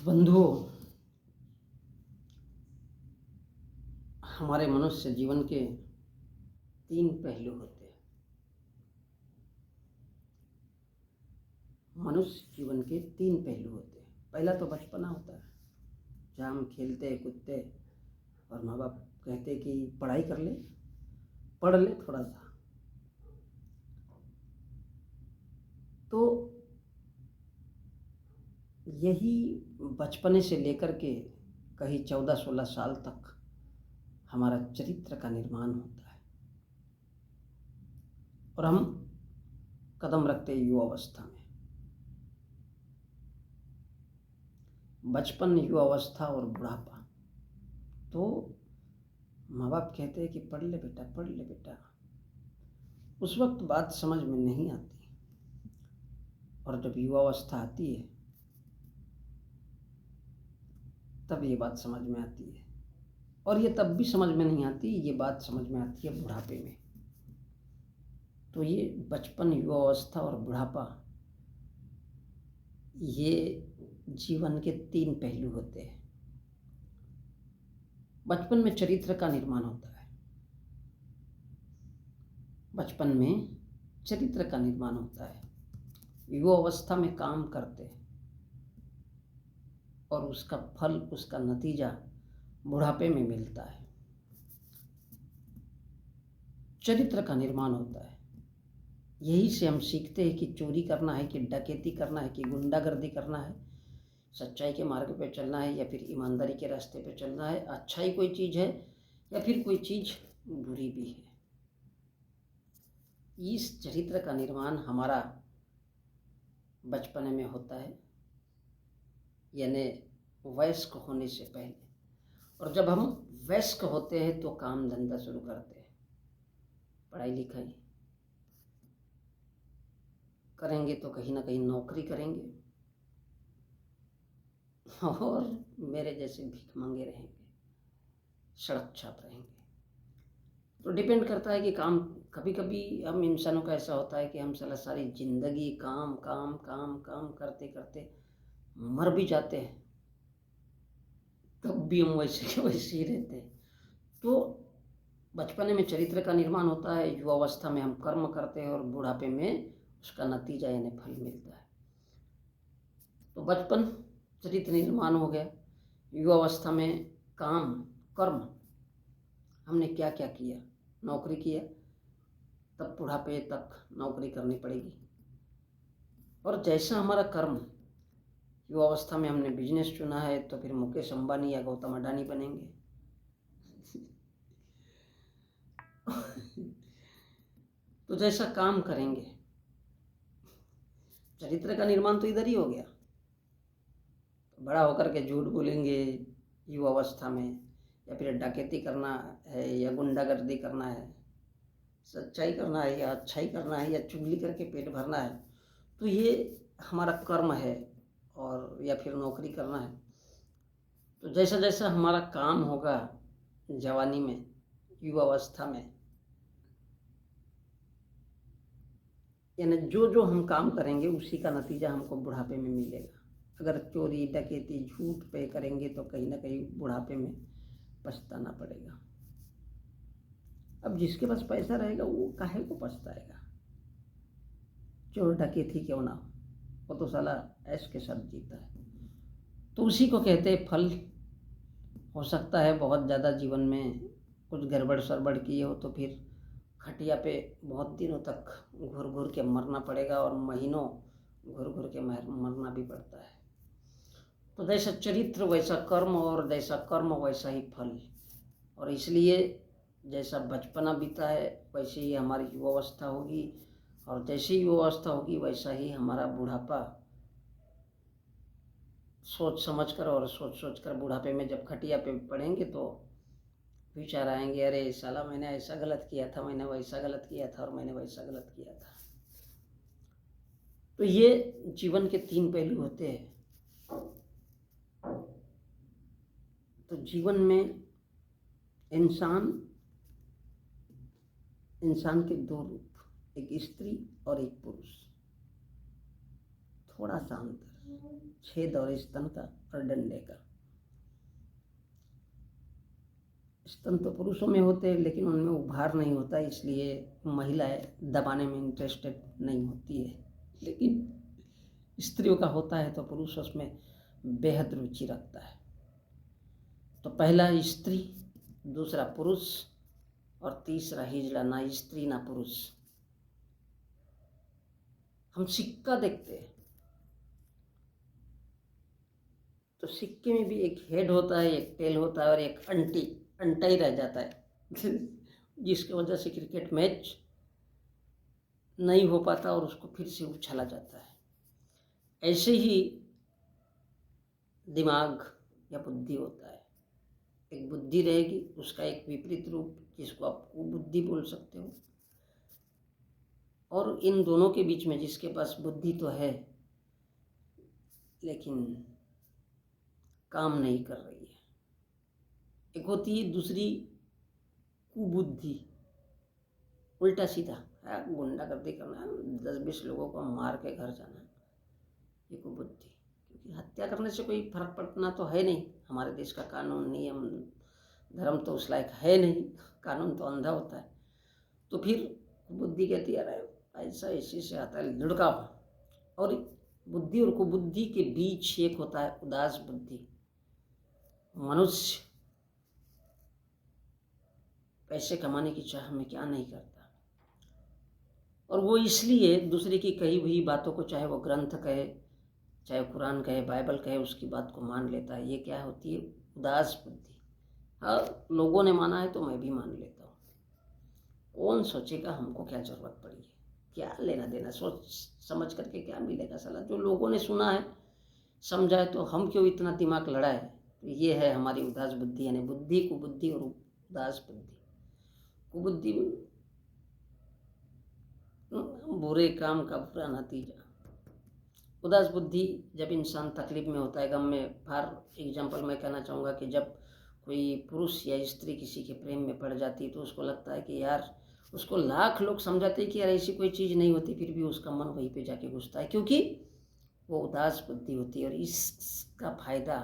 तो बंधुओं, हमारे मनुष्य जीवन के 3 पहलू होते हैं। मनुष्य जीवन के 3 पहलू होते हैं। पहला तो बचपना होता है, जहाँ हम खेलते कूदते और माँ बाप कहते कि पढ़ाई कर ले, पढ़ ले थोड़ा सा। तो यही बचपने से लेकर के कहीं 14-16 साल तक हमारा चरित्र का निर्माण होता है और हम कदम रखते हैं युवावस्था में। बचपन, युवावस्था और बुढ़ापा। तो माँ बाप कहते हैं कि पढ़ ले बेटा, पढ़ ले बेटा। उस वक्त बात समझ में नहीं आती, और जब युवावस्था आती है तब ये बात समझ में आती है। और ये तब भी समझ में नहीं आती, ये बात समझ में आती है बुढ़ापे में। तो ये बचपन, युवावस्था और बुढ़ापा, ये जीवन के 3 पहलू होते हैं। बचपन में चरित्र का निर्माण होता है। बचपन में चरित्र का निर्माण होता है। युवावस्था में काम करते हैं और उसका फल, उसका नतीजा बुढ़ापे में मिलता है। चरित्र का निर्माण होता है। यही से हम सीखते हैं कि चोरी करना है, कि डकैती करना है, कि गुंडागर्दी करना है, सच्चाई के मार्ग पे चलना है या फिर ईमानदारी के रास्ते पे चलना है। अच्छाई कोई चीज़ है या फिर कोई चीज़ बुरी भी है। इस चरित्र का निर्माण हमारा बचपन में होता है, यानी वयस्क होने से पहले। और जब हम वयस्क होते हैं तो काम धंधा शुरू करते हैं, पढ़ाई लिखाई करेंगे तो कहीं ना कहीं नौकरी करेंगे, और मेरे जैसे भीख मांगे रहेंगे, सड़क छाप रहेंगे। तो डिपेंड करता है कि काम, कभी कभी हम इंसानों का ऐसा होता है कि हम सारी जिंदगी काम काम काम काम करते करते मर भी जाते हैं, तब भी हम वैसे के वैसे ही रहते हैं। तो बचपन में चरित्र का निर्माण होता है, युवावस्था में हम कर्म करते हैं और बुढ़ापे में उसका नतीजा यानी फल मिलता है। तो बचपन चरित्र निर्माण हो गया, युवावस्था में काम कर्म, हमने क्या क्या किया, नौकरी किया, तब बुढ़ापे तक नौकरी करनी पड़ेगी। और जैसा हमारा कर्म, युवावस्था में हमने बिजनेस चुना है तो फिर मुकेश अंबानी या गौतम अडानी बनेंगे। तो जैसा काम करेंगे, चरित्र का निर्माण तो इधर ही हो गया। तो बड़ा होकर के झूठ बोलेंगे युवावस्था में, या फिर डकैती करना है या गुंडागर्दी करना है, सच्चाई करना है या अच्छाई करना है, या चुगली करके पेट भरना है, तो ये हमारा कर्म है। और या फिर नौकरी करना है। तो जैसा जैसा हमारा काम होगा जवानी में, युवावस्था में, यानी जो जो हम काम करेंगे उसी का नतीजा हमको बुढ़ापे में मिलेगा। अगर चोरी डकैती झूठ पे करेंगे तो कहीं ना कहीं बुढ़ापे में पछताना पड़ेगा। अब जिसके पास पैसा रहेगा वो काहे को पछताएगा, चोर डकैती क्यों ना हो, वो तो साला ऐश के साथ जीता है। तो उसी को कहते हैं फल। हो सकता है बहुत ज़्यादा जीवन में कुछ गड़बड़ सड़बड़ किए हो तो फिर खटिया पे बहुत दिनों तक घुर घुर के मरना पड़ेगा, और महीनों घुर घुर के मरना भी पड़ता है। तो जैसा चरित्र वैसा कर्म, और जैसा कर्म वैसा ही फल। और इसलिए जैसा बचपना बीता है वैसे ही हमारी युवावस्था होगी, और जैसी युवावस्था होगी वैसा ही हमारा बुढ़ापा। सोच समझ कर और सोच सोच कर बुढ़ापे में जब खटिया पे पड़ेंगे तो विचार आएंगे, अरे साला मैंने ऐसा गलत किया था, मैंने वैसा गलत किया था, और मैंने वैसा गलत किया था। तो ये जीवन के 3 पहलू होते हैं। तो जीवन में इंसान के 2 रूप, एक स्त्री और एक पुरुष, थोड़ा सा अंतर। छेद और स्तन का और डंडे का। स्तन तो पुरुषों में होते हैं लेकिन उनमें उभार नहीं होता, इसलिए महिलाएं दबाने में इंटरेस्टेड नहीं होती है, लेकिन स्त्रियों का होता है तो पुरुष उसमें बेहद रुचि रखता है। तो पहला स्त्री, दूसरा पुरुष और तीसरा हिजड़ा, ना स्त्री ना पुरुष। हम सिक्का देखते हैं तो सिक्के में भी एक हेड होता है, एक टेल होता है और एक अंटा ही रह जाता है जिसकी वजह से क्रिकेट मैच नहीं हो पाता और उसको फिर से उछाला जाता है। ऐसे ही दिमाग या बुद्धि होता है, एक बुद्धि रहेगी, उसका एक विपरीत रूप जिसको आप कुबुद्धि बोल सकते हो, और इन दोनों के बीच में जिसके पास बुद्धि तो है लेकिन काम नहीं कर रही है। एक होती है दूसरी कुबुद्धि, उल्टा सीधा गुंडागर्दी करना, 10-20 लोगों को मार के घर जाना, ये कुबुद्धि। क्योंकि हत्या करने से कोई फर्क पड़ना तो है नहीं, हमारे देश का कानून, नियम, धर्म तो उस लायक है नहीं, कानून तो अंधा होता है। तो फिर बुद्धि कहती है अरे ऐसा इसी से आता है लुढ़काओ। और बुद्धि और कुबुद्धि के बीच एक होता है उदास बुद्धि। मनुष्य पैसे कमाने की चाह में क्या नहीं करता, और वो इसलिए दूसरे की कही हुई बातों को, चाहे वो ग्रंथ कहे, चाहे कुरान कहे, बाइबल कहे, उसकी बात को मान लेता है। ये क्या होती है? उदास बुद्धि। हाँ, लोगों ने माना है तो मैं भी मान लेता हूँ, कौन सोचेगा, हमको क्या ज़रूरत पड़ी है, क्या लेना देना, सोच समझ करके क्या मिलेगा साला, जो लोगों ने सुना है समझा है तो हम क्यों इतना दिमाग लड़ाए। तो ये है हमारी उदास बुद्धि, यानी बुद्धि, कुबुद्धि और उदास बुद्धि। कुबुद्धि बुरे काम का बुरा नतीजा। उदास बुद्धि जब इंसान तकलीफ में होता है, गम में। फॉर एग्जाम्पल मैं कहना चाहूँगा कि जब कोई पुरुष या स्त्री किसी के प्रेम में पड़ जाती है तो उसको लगता है कि यार, उसको लाख लोग समझाते हैं कि यार ऐसी कोई चीज़ नहीं होती, फिर भी उसका मन वहीं पे जाके घुसता है, क्योंकि वो उदास बुद्धि होती है। और इसका फायदा,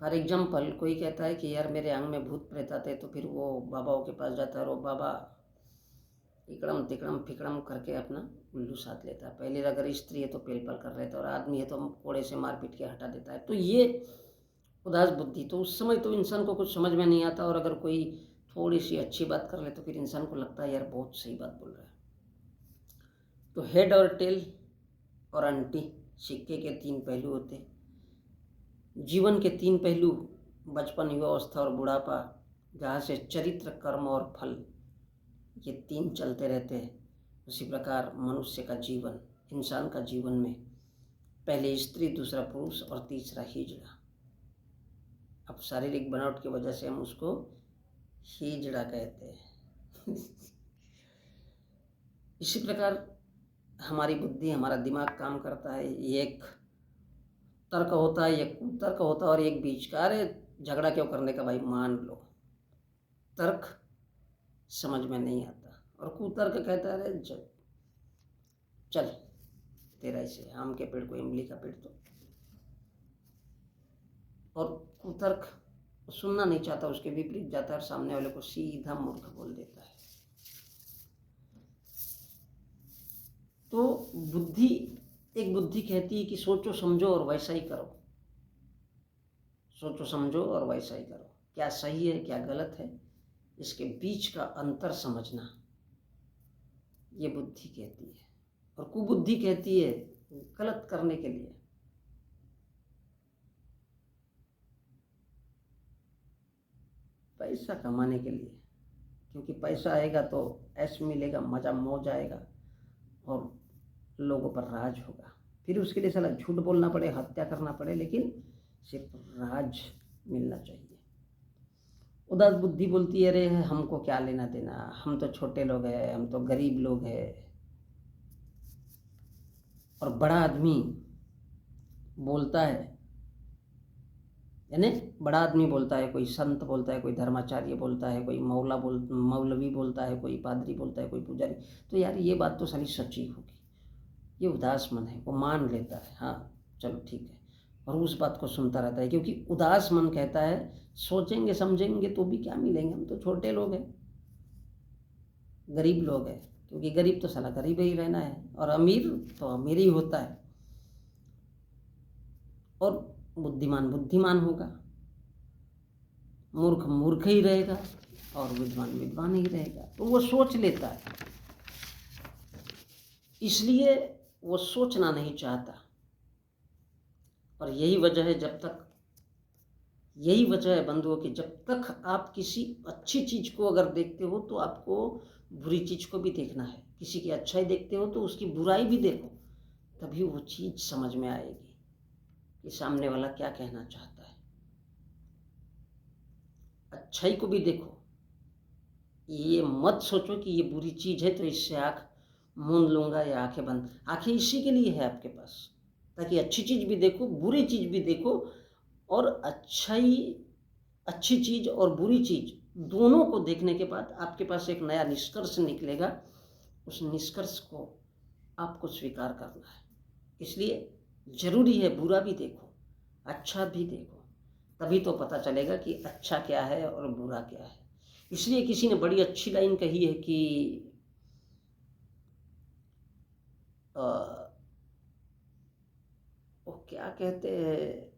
फॉर एग्जाम्पल कोई कहता है कि यार मेरे आंग में भूत प्रेत आते, तो फिर वो बाबाओं के पास जाता है और वो बाबा इकड़म तिकड़म फिकड़म करके अपना उल्लू साथ लेता है। पहले अगर स्त्री है तो पेल पल कर लेता है, और आदमी है तो कोड़े से मार पीट के हटा देता है। तो ये उदास बुद्धि। तो उस समय तो इंसान को कुछ समझ में नहीं आता, और अगर कोई थोड़ी सी अच्छी बात कर ले तो फिर इंसान को लगता है यार बहुत सही बात बोल रहा है। तो हेड और टेल और अंटी सिक्के के 3 पहलू होते हैं। जीवन के 3 पहलू, बचपन, युवावस्था और बुढ़ापा, जहाँ से चरित्र, कर्म और फल, ये 3 चलते रहते हैं। उसी प्रकार मनुष्य का जीवन, इंसान का जीवन में पहले स्त्री, दूसरा पुरुष और तीसरा हिजड़ा। अब शारीरिक बनावट की वजह से हम उसको हिजड़ा कहते हैं इसी प्रकार हमारी बुद्धि, हमारा दिमाग काम करता है। एक तर्क होता है, एक कुतर्क होता है और एक बीच का। अरे झगड़ा क्यों करने का भाई, मान लो। तर्क समझ में नहीं आता और कुतर्क कहता है अरे चल तेरा ऐसे आम के पेड़ को इमली का पेड़ तो। और कुतर्क सुनना नहीं चाहता, उसके विपरीत जाता है और सामने वाले को सीधा मूर्ख बोल देता है। तो बुद्धि, एक बुद्धि कहती है कि सोचो समझो और वैसा ही करो, सोचो समझो और वैसा ही करो, क्या सही है क्या गलत है, इसके बीच का अंतर समझना, ये बुद्धि कहती है। और कुबुद्धि कहती है गलत करने के लिए। पैसा कमाने के लिए, क्योंकि पैसा आएगा तो ऐश मिलेगा, मज़ा मौज आएगा और लोगों पर राज होगा। फिर उसके लिए साला झूठ बोलना पड़े, हत्या करना पड़े, लेकिन सिर्फ राज मिलना चाहिए। उदास बुद्धि बोलती है अरे हमको क्या लेना देना, हम तो छोटे लोग हैं, हम तो गरीब लोग हैं। और बड़ा आदमी बोलता है, यानी बड़ा आदमी बोलता है, कोई संत बोलता है, कोई धर्माचार्य बोलता है, कोई मौलवी बोलता है, कोई पादरी बोलता है, कोई पुजारी, तो यार ये बात तो सारी सच्ची होगी। ये उदास मन है, वो मान लेता है हाँ चलो ठीक है, और उस बात को सुनता रहता है। क्योंकि उदास मन कहता है सोचेंगे समझेंगे तो भी क्या मिलेंगे, हम तो छोटे लोग हैं, गरीब लोग हैं। क्योंकि गरीब तो साला गरीब ही रहना है, और अमीर तो अमीर ही होता है, और बुद्धिमान बुद्धिमान होगा, मूर्ख मूर्ख ही रहेगा, और विद्वान विद्वान ही रहेगा। तो वो सोच लेता है, इसलिए वो सोचना नहीं चाहता। और यही वजह है बंधुओं कि जब तक आप किसी अच्छी चीज़ को अगर देखते हो तो आपको बुरी चीज़ को भी देखना है। किसी की अच्छाई देखते हो तो उसकी बुराई भी देखो, तभी वो चीज़ समझ में आएगी कि सामने वाला क्या कहना चाहता है। अच्छाई को भी देखो, ये मत सोचो कि ये बुरी चीज़ है तो इससे आँख मूंद लूँगा या आंखें बंद। आंखें इसी के लिए है आपके पास, ताकि अच्छी चीज़ भी देखो बुरी चीज़ भी देखो, और अच्छी चीज़ और बुरी चीज़ दोनों को देखने के बाद आपके पास एक नया निष्कर्ष निकलेगा। उस निष्कर्ष को आपको स्वीकार करना है। इसलिए ज़रूरी है बुरा भी देखो अच्छा भी देखो, तभी तो पता चलेगा कि अच्छा क्या है और बुरा क्या है। इसलिए किसी ने बड़ी अच्छी लाइन कही है कि वो क्या कहते हैं,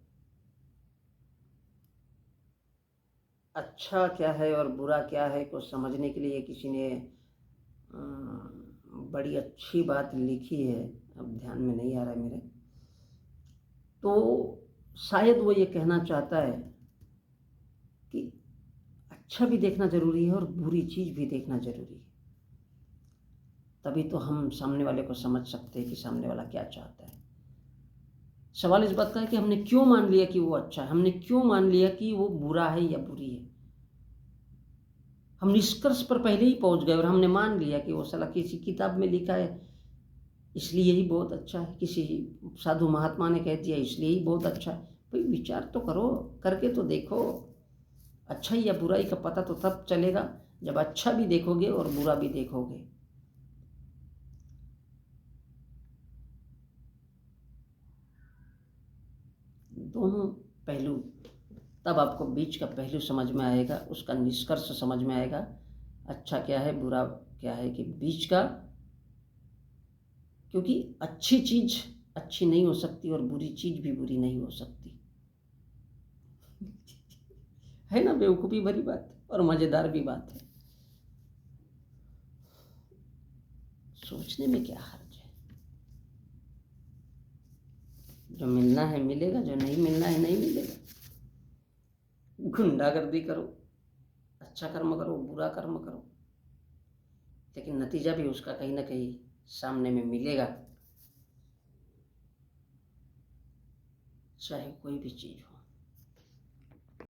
अच्छा क्या है और बुरा क्या है को समझने के लिए किसी ने बड़ी अच्छी बात लिखी है, अब ध्यान में नहीं आ रहा है मेरे। तो शायद वो ये कहना चाहता है कि अच्छा भी देखना ज़रूरी है और बुरी चीज़ भी देखना ज़रूरी है, तभी तो हम सामने वाले को समझ सकते हैं कि सामने वाला क्या चाहता है। सवाल इस बात का है कि हमने क्यों मान लिया कि वो अच्छा है, हमने क्यों मान लिया कि वो बुरा है या बुरी है। हम निष्कर्ष पर पहले ही पहुंच गए और हमने मान लिया कि वो साला किसी किताब में लिखा है इसलिए यही बहुत अच्छा है, किसी साधु महात्मा ने कह दिया इसलिए ही बहुत अच्छा है। भाई विचार तो करो, करके तो देखो। अच्छाई या बुराई का पता तो तब चलेगा जब अच्छा भी देखोगे और बुरा भी देखोगे। दोनों पहलू, तब आपको बीच का पहलू समझ में आएगा, उसका निष्कर्ष समझ में आएगा, अच्छा क्या है बुरा क्या है कि बीच का। क्योंकि अच्छी चीज़ अच्छी नहीं हो सकती और बुरी चीज़ भी बुरी नहीं हो सकती। है ना, बेवकूफ़ी भरी बात और मज़ेदार भी बात है। सोचने में क्या हर्ज है। जो मिलना है मिलेगा, जो नहीं मिलना है नहीं मिलेगा। गुंडागर्दी करो, अच्छा कर्म करो, बुरा कर्म करो, लेकिन नतीजा भी उसका कहीं ना कहीं सामने में मिलेगा, चाहे कोई भी चीज़ हो।